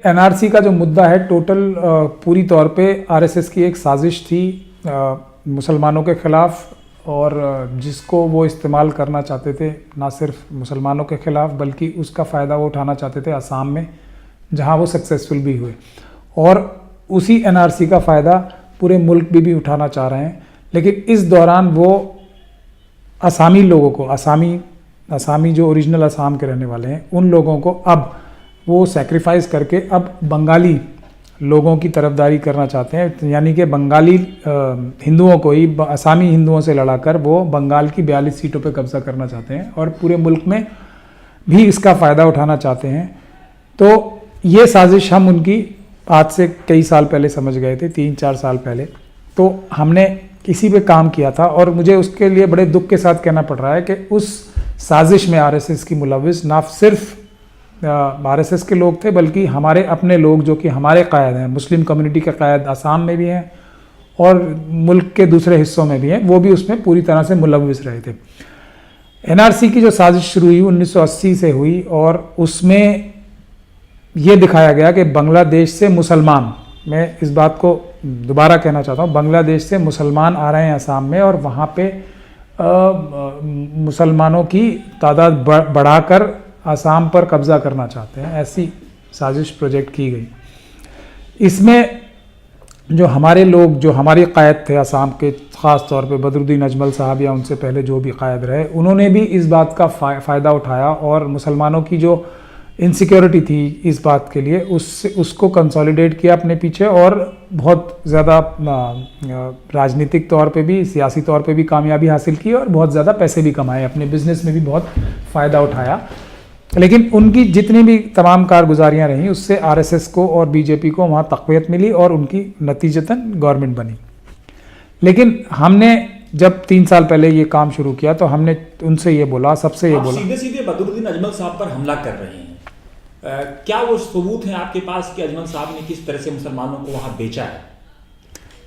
NRC का जो मुद्दा है टोटल पूरी तौर पे आरएसएस की एक साजिश थी मुसलमानों के ख़िलाफ़, और जिसको वो इस्तेमाल करना चाहते थे ना सिर्फ मुसलमानों के ख़िलाफ़ बल्कि उसका फ़ायदा वो उठाना चाहते थे असम में, जहां वो सक्सेसफुल भी हुए, और उसी एनआरसी का फ़ायदा पूरे मुल्क भी उठाना चाह रहे हैं। लेकिन इस दौरान वो असामी लोगों को, असामी जो ओरिजिनल असम के रहने वाले हैं, उन लोगों को अब वो सेक्रीफाइस करके अब बंगाली लोगों की तरफदारी करना चाहते हैं, यानी कि बंगाली हिंदुओं को ही असामी हिंदुओं से लड़ाकर वो बंगाल की 42 सीटों पर कब्जा करना चाहते हैं और पूरे मुल्क में भी इसका फ़ायदा उठाना चाहते हैं। तो ये साजिश हम उनकी आज से कई साल पहले समझ गए थे, 3-4 साल पहले। तो हमने इसी पे काम किया था और मुझे उसके लिए बड़े दुख के साथ कहना पड़ रहा है कि उस साजिश में आरएसएस की मुलविस ना सिर्फ आरएसएस के लोग थे बल्कि हमारे अपने लोग जो कि हमारे कायद हैं, मुस्लिम कम्युनिटी के कायद असम में भी हैं और मुल्क के दूसरे हिस्सों में भी हैं, वो भी उसमें पूरी तरह से मुलविस रहे थे। एनआरसी की जो साजिश शुरू हुई 1980 से हुई और उसमें ये दिखाया गया कि बांग्लादेश से मुसलमान, मैं इस बात को दोबारा कहना चाहता हूँ, बांग्लादेश से मुसलमान आ रहे हैं असम में और वहाँ पे मुसलमानों की तादाद बढ़ाकर असम पर कब्ज़ा करना चाहते हैं, ऐसी साजिश प्रोजेक्ट की गई। इसमें जो हमारे लोग, जो हमारे कायद थे असम के, ख़ास तौर पे बदरुद्दीन अजमल साहब या उनसे पहले जो भी कायद रहे, उन्होंने भी इस बात का फ़ायदा उठाया और मुसलमानों की जो इनसिक्योरिटी थी इस बात के लिए उसको कंसोलिडेट किया अपने पीछे और बहुत ज़्यादा राजनीतिक तौर पे भी, सियासी तौर पे भी कामयाबी हासिल की और बहुत ज़्यादा पैसे भी कमाए, अपने बिजनेस में भी बहुत फ़ायदा उठाया। लेकिन उनकी जितनी भी तमाम कारगुजारियाँ रहीं उससे आरएसएस को और बीजेपी को वहाँ तक़वियत मिली और उनकी नतीजतन गवर्नमेंट बनी। लेकिन हमने जब 3 साल पहले ये काम शुरू किया तो हमने उनसे ये बोला, सबसे ये बोला, सीधे बदरुद्दीन अजमल साहब पर हमला कर रहे हैं, क्या वो सबूत हैं आपके पास कि अजमल साहब ने किस तरह से मुसलमानों को वहाँ बेचा है?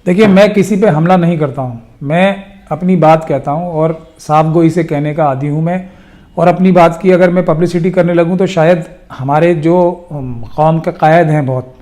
देखिए, मैं किसी पे हमला नहीं करता हूँ, मैं अपनी बात कहता हूँ और साफ गोई से कहने का आदी हूँ मैं, और अपनी बात की अगर मैं पब्लिसिटी करने लगूँ तो शायद हमारे जो कौम के कायद हैं बहुत,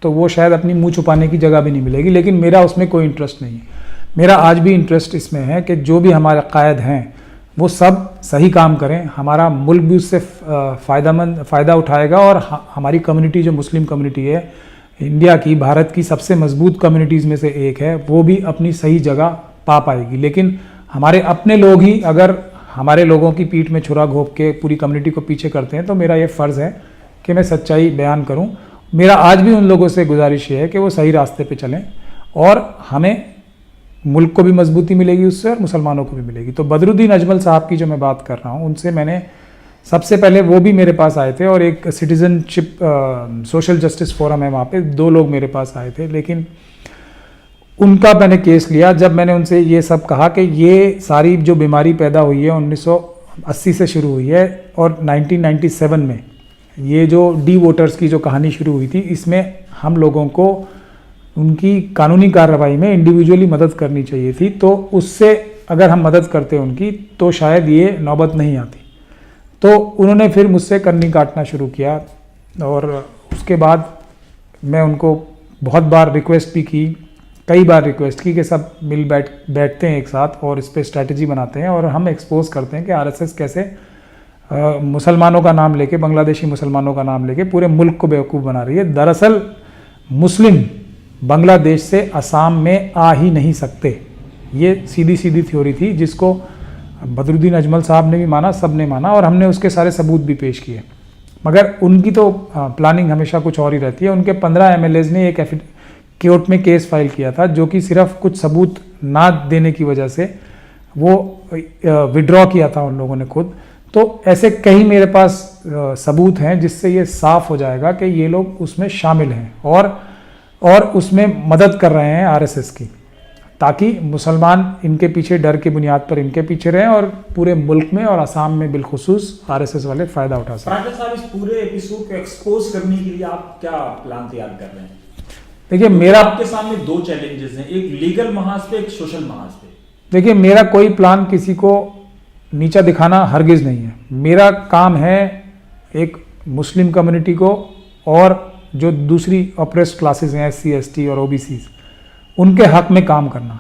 तो वो शायद अपनी मुंह छुपाने की जगह भी नहीं मिलेगी। लेकिन मेरा उसमें कोई इंटरेस्ट नहीं है। मेरा आज भी इंटरेस्ट इसमें है कि जो भी हमारे कायद हैं वो सब सही काम करें, हमारा मुल्क भी उससे फ़ायदा उठाएगा और हमारी कम्युनिटी जो मुस्लिम कम्युनिटी है इंडिया की, भारत की सबसे मजबूत कम्युनिटीज़ में से एक है, वो भी अपनी सही जगह पा पाएगी। लेकिन हमारे अपने लोग ही अगर हमारे लोगों की पीठ में छुरा घोंप के पूरी कम्युनिटी को पीछे करते हैं तो मेरा ये फ़र्ज़ है कि मैं सच्चाई बयान करूं। मेरा आज भी उन लोगों से गुजारिश है कि वो सही रास्ते पे चलें और हमें मुल्क को भी मजबूती मिलेगी उससे और मुसलमानों को भी मिलेगी। तो बदरुद्दीन अजमल साहब की जो मैं बात कर रहा हूँ उनसे मैंने सबसे पहले, वो भी मेरे पास आए थे और एक सिटीज़नशिप सोशल जस्टिस फोरम है वहाँ पर, 2 लोग मेरे पास आए थे। लेकिन उनका मैंने केस लिया जब मैंने उनसे ये सब कहा कि ये सारी जो बीमारी पैदा हुई है 1980 से शुरू हुई है और 1997 में ये जो डी वोटर्स की जो कहानी शुरू हुई थी, इसमें हम लोगों को उनकी कानूनी कार्रवाई में इंडिविजुअली मदद करनी चाहिए थी। तो उससे अगर हम मदद करते उनकी तो शायद ये नौबत नहीं आती। तो उन्होंने फिर मुझसे कन्नी काटना शुरू किया और उसके बाद मैं उनको बहुत बार रिक्वेस्ट भी की, कई बार रिक्वेस्ट की कि सब मिल बैठते हैं एक साथ और इस पर स्ट्रैटेजी बनाते हैं और हम एक्सपोज करते हैं कि आरएसएस कैसे मुसलमानों का नाम लेके, बांग्लादेशी मुसलमानों का नाम लेके पूरे मुल्क को बेवकूफ़ बना रही है। दरअसल मुस्लिम बांग्लादेश से असम में आ ही नहीं सकते, ये सीधी थ्योरी थी जिसको बदरुद्दीन अजमल साहब ने भी माना, सब ने माना और हमने उसके सारे सबूत भी पेश किए। मगर उनकी तो प्लानिंग हमेशा कुछ और ही रहती है। उनके 15 MLAs ने एक कोर्ट में केस फाइल किया था जो कि सिर्फ कुछ सबूत ना देने की वजह से वो विड्रॉ किया था उन लोगों ने खुद। तो ऐसे कई मेरे पास सबूत हैं जिससे ये साफ हो जाएगा कि ये लोग उसमें शामिल हैं और उसमें मदद कर रहे हैं आरएसएस की, ताकि मुसलमान इनके पीछे, डर की बुनियाद पर इनके पीछे रहें और पूरे मुल्क में और असम में बिलखुसूस आरएसएस वाले फ़ायदा उठा सकें। राजा साहब, इस पूरे एपिसोड को एक्सपोज करने के लिए आप क्या प्लान तैयार कर रहे हैं? देखिए, मेरा आपके सामने 2 चैलेंजेस हैं, एक लीगल महाज पे, एक सोशल महाज पे। देखिए, मेरा कोई प्लान किसी को नीचा दिखाना हरगिज़ नहीं है। मेरा काम है एक मुस्लिम कम्युनिटी को और जो दूसरी ऑप्रेस्ड क्लासेस हैं, SC ST और OBC, उनके हक में काम करना।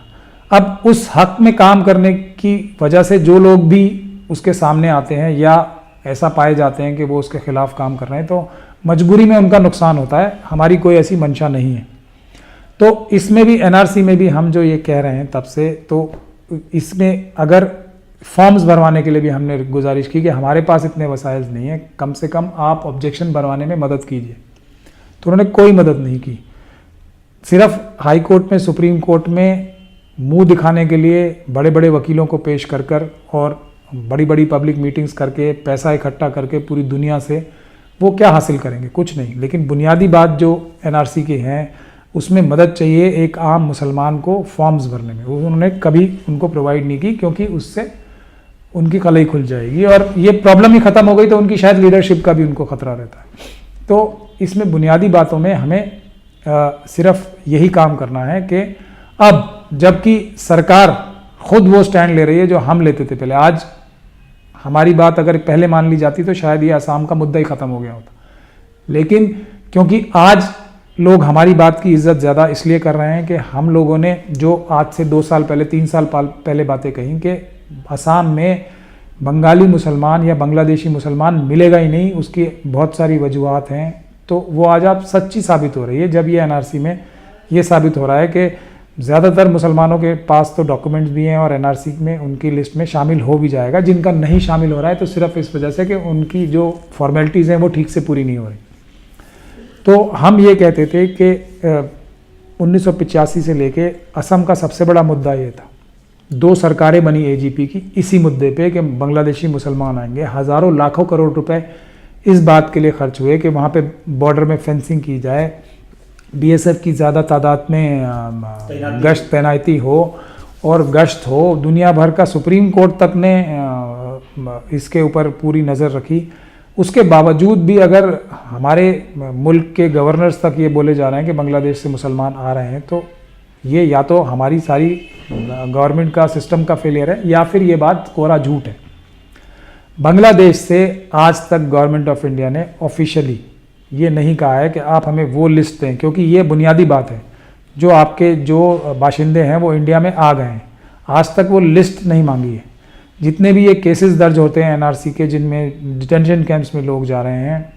अब उस हक में काम करने की वजह से जो लोग भी उसके सामने आते हैं या ऐसा पाए जाते हैं कि वो उसके खिलाफ काम कर रहे हैं, तो मजबूरी में उनका नुकसान होता है। हमारी कोई ऐसी मंशा नहीं है। तो इसमें भी NRC में भी हम जो ये कह रहे हैं तब से, तो इसमें अगर फॉर्म्स भरवाने के लिए भी हमने गुजारिश की कि हमारे पास इतने वसाइल नहीं है, कम से कम आप ऑब्जेक्शन भरवाने में मदद कीजिए, तो उन्होंने कोई मदद नहीं की। सिर्फ हाई कोर्ट में, सुप्रीम कोर्ट में मुंह दिखाने के लिए बड़े बड़े वकीलों को पेश कर कर और बड़ी बड़ी पब्लिक मीटिंग्स करके पैसा इकट्ठा करके पूरी दुनिया से वो क्या हासिल करेंगे? कुछ नहीं। लेकिन बुनियादी बात जो NRC की है उसमें मदद चाहिए एक आम मुसलमान को फॉर्म्स भरने में, वो उन्होंने कभी उनको प्रोवाइड नहीं की, क्योंकि उससे उनकी कलाई खुल जाएगी और ये प्रॉब्लम ही ख़त्म हो गई तो उनकी शायद लीडरशिप का भी उनको खतरा रहता है। तो इसमें बुनियादी बातों में हमें सिर्फ यही काम करना है कि अब जबकि सरकार खुद वो स्टैंड ले रही है जो हम लेते थे पहले, आज हमारी बात अगर पहले मान ली जाती तो शायद ये असम का मुद्दा ही ख़त्म हो गया होता। लेकिन क्योंकि आज लोग हमारी बात की इज्जत ज़्यादा इसलिए कर रहे हैं कि हम लोगों ने जो आज से 2 साल पहले, 3 साल पहले बातें कही कि असम में बंगाली मुसलमान या बांग्लादेशी मुसलमान मिलेगा ही नहीं, उसकी बहुत सारी वजूहात हैं, तो वो आज आप सच्ची साबित हो रही है जब ये NRC में ये साबित हो रहा है कि ज़्यादातर मुसलमानों के पास तो डॉक्यूमेंट्स भी हैं और NRC में उनकी लिस्ट में शामिल हो भी जाएगा। जिनका नहीं शामिल हो रहा है तो सिर्फ इस वजह से कि उनकी जो फॉर्मेलिटीज़ हैं वो ठीक से पूरी नहीं हो रही। तो हम ये कहते थे कि 1985 से लेके असम का सबसे बड़ा मुद्दा ये था, 2 सरकारें बनी AGP की इसी मुद्दे पे कि बांग्लादेशी मुसलमान आएंगे। हज़ारों लाखों करोड़ रुपए इस बात के लिए खर्च हुए कि वहाँ पे बॉर्डर में फेंसिंग की जाए, BSF की ज़्यादा तादाद में गश्त तैनाती हो और गश्त हो। दुनिया भर का सुप्रीम कोर्ट तक ने इसके ऊपर पूरी नज़र रखी। उसके बावजूद भी अगर हमारे मुल्क के गवर्नर्स तक ये बोले जा रहे हैं कि बांग्लादेश से मुसलमान आ रहे हैं, तो ये या तो हमारी सारी गवर्नमेंट का सिस्टम का फेलियर है या फिर ये बात कोरा झूठ है। बांग्लादेश से आज तक गवर्नमेंट ऑफ इंडिया ने ऑफिशियली ये नहीं कहा है कि आप हमें वो लिस्ट दें, क्योंकि ये बुनियादी बात है, जो आपके जो बाशिंदे हैं वो इंडिया में आ गए हैं, आज तक वो लिस्ट नहीं मांगी है। जितने भी ये केसेस दर्ज होते हैं NRC के जिनमें डिटेंशन कैंप्स में लोग जा रहे हैं,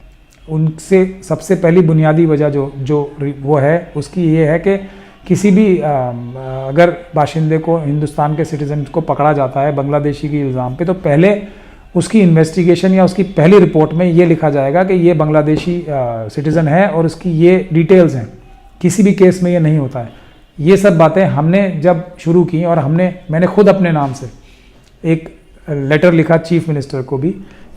उनसे सबसे पहली बुनियादी वजह जो वो है उसकी ये है कि किसी भी अगर बाशिंदे को, हिंदुस्तान के सिटीजन को पकड़ा जाता है बांग्लादेशी के इल्ज़ाम पे, तो पहले उसकी इन्वेस्टिगेशन या उसकी पहली रिपोर्ट में ये लिखा जाएगा कि ये बांग्लादेशी सिटीज़न है और उसकी ये डिटेल्स हैं। किसी भी केस में ये नहीं होता है। ये सब बातें हमने जब शुरू की और मैंने खुद अपने नाम से एक लेटर लिखा चीफ मिनिस्टर को भी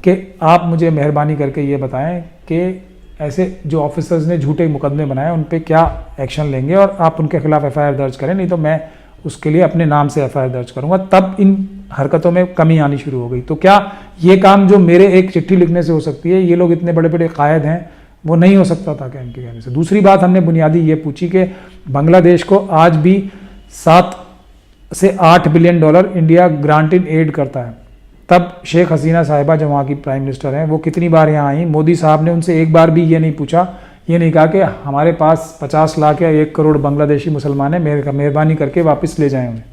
कि आप मुझे मेहरबानी करके ये बताएं कि ऐसे जो ऑफिसर्स ने झूठे मुकदमे बनाए उन पे क्या एक्शन लेंगे और आप उनके खिलाफ FIR दर्ज करें, नहीं तो मैं उसके लिए अपने नाम से FIR दर्ज करूंगा। तब इन हरकतों में कमी आनी शुरू हो गई। तो क्या ये काम जो मेरे एक चिट्ठी लिखने से हो सकती है, ये लोग इतने बड़े बड़े कायद हैं, वो नहीं हो सकता था क्या इनके कहने से? दूसरी बात हमने बुनियादी ये पूछी कि बांग्लादेश को आज भी 7 से 8 billion dollar India grant in aid करता है। तब शेख हसीना साहिबा जो वहाँ की प्राइम मिनिस्टर हैं, वो कितनी बार यहाँ आई, मोदी साहब ने उनसे एक बार भी ये नहीं पूछा, ये नहीं कहा कि हमारे पास 50 लाख या 1 करोड़ बांग्लादेशी मुसलमान हैं, मेहरबानी करके वापस ले जाएं उन्हें।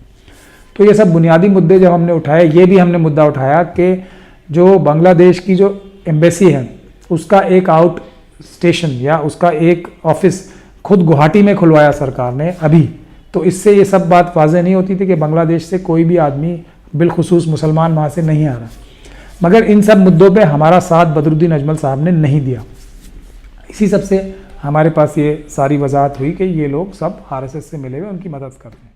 तो ये सब बुनियादी मुद्दे जब हमने उठाए, ये भी हमने मुद्दा उठाया कि जो बांग्लादेश की जो एम्बेसी है उसका एक आउट स्टेशन या उसका एक ऑफिस खुद गुवाहाटी में खुलवाया सरकार ने अभी। तो इससे ये सब बात वाज़ेह नहीं होती थी कि बांग्लादेश से कोई भी आदमी बिलखुसूस मुसलमान वहाँ से नहीं आ रहा। मगर इन सब मुद्दों पे हमारा साथ बदरुद्दीन अजमल साहब ने नहीं दिया। इसी सब से हमारे पास ये सारी वजाहत हुई कि ये लोग सब RSS से मिले हुए उनकी मदद करते हैं।